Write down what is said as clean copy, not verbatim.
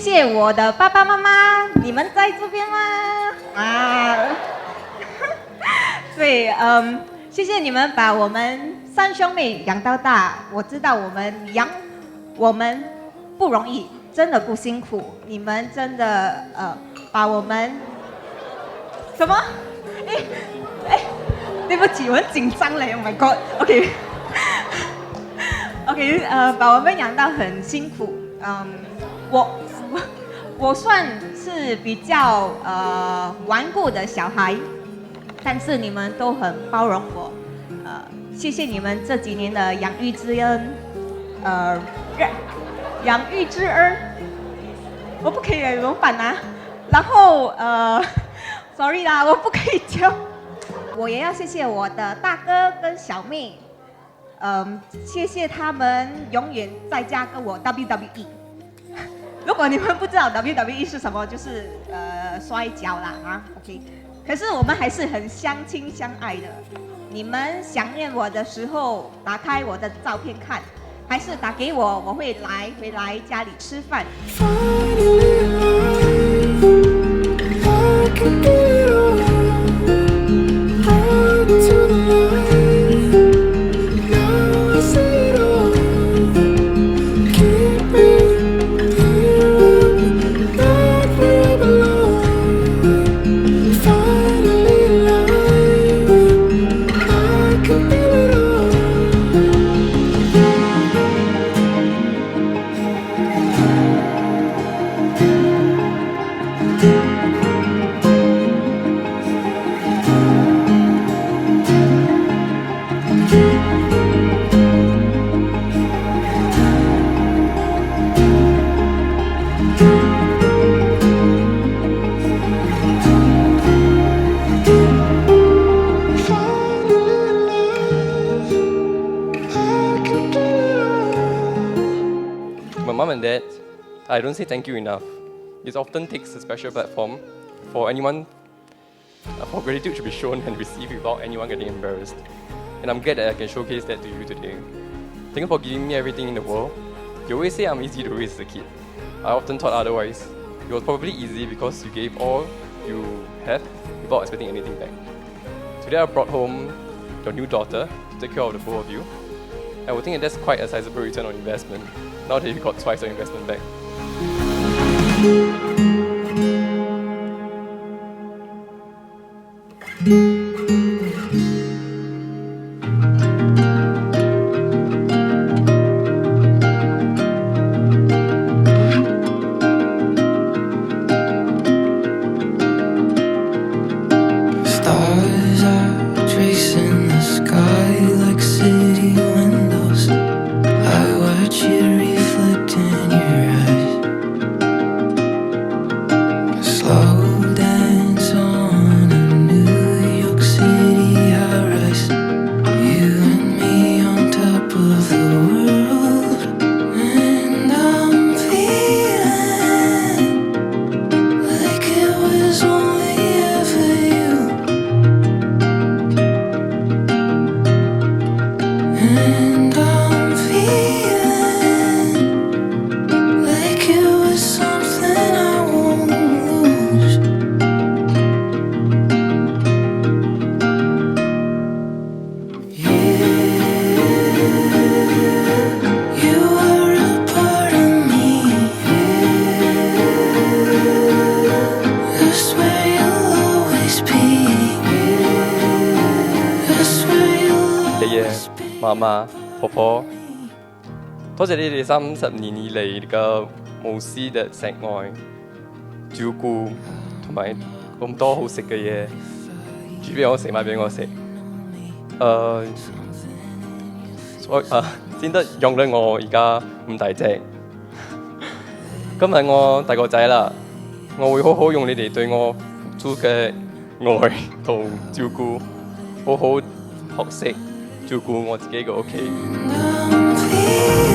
谢我的爸爸妈妈，你们在这边吗？啊，对，谢谢你们把我们三兄妹养到大。我知道我们不容易，真的不辛苦。你们真的把我们什么？对不起，我很紧张嘞。Oh my god，OK，OK，、把我们养到很辛苦。我算是比较顽固的小孩，但是你们都很包容我。谢谢你们这几年的养育之恩。养育之恩，我不可以怎么办啊？然后sorry 啦，我不可以教。我也要谢谢我的大哥跟小妹，谢谢他们永远在家跟我 WWE。如果你们不知道 WWE 是什么，就是摔跤啦啊 ，OK。可是我们还是很相亲相爱的。你们想念我的时候，打开我的照片看，还是打给我，我会回来家里吃饭。My mom and dad, I don't say thank you enough. It often takes a special platform for anyone, for gratitude to be shown and received without anyone getting embarrassed. And I'm glad that I can showcase that to you today. Thank you for giving me everything in the world. You always say I'm easy to raise as a kid. I often thought otherwise. It was probably easy because you gave all you had without expecting anything back. Today I brought home your new daughter to take care of the both of you. I would think that that's quite a sizable return on investment, now that you got twice your investment back. Stars are tracing the sky like city windows. I watch it reflect in your eyes. Slow dance on a New York City high rise. You and me on top of the world, and I'm feeling like it was only ever you. And I'm feeling like it was something I won't lose. You are a part of me. I swear you'll always be. I swear you'll 爺爺、 always be. 媽媽、婆婆，多謝你哋30年以嚟嘅無私嘅錫愛、照顧同埋咁多好食嘅嘢，煮俾我食，買俾我食。先得養得我而家咁大隻。今日我大個仔啦，我會好好用你哋對我付出嘅愛同照顧，好好學識照顧我自己嘅屋企。 I'm feeling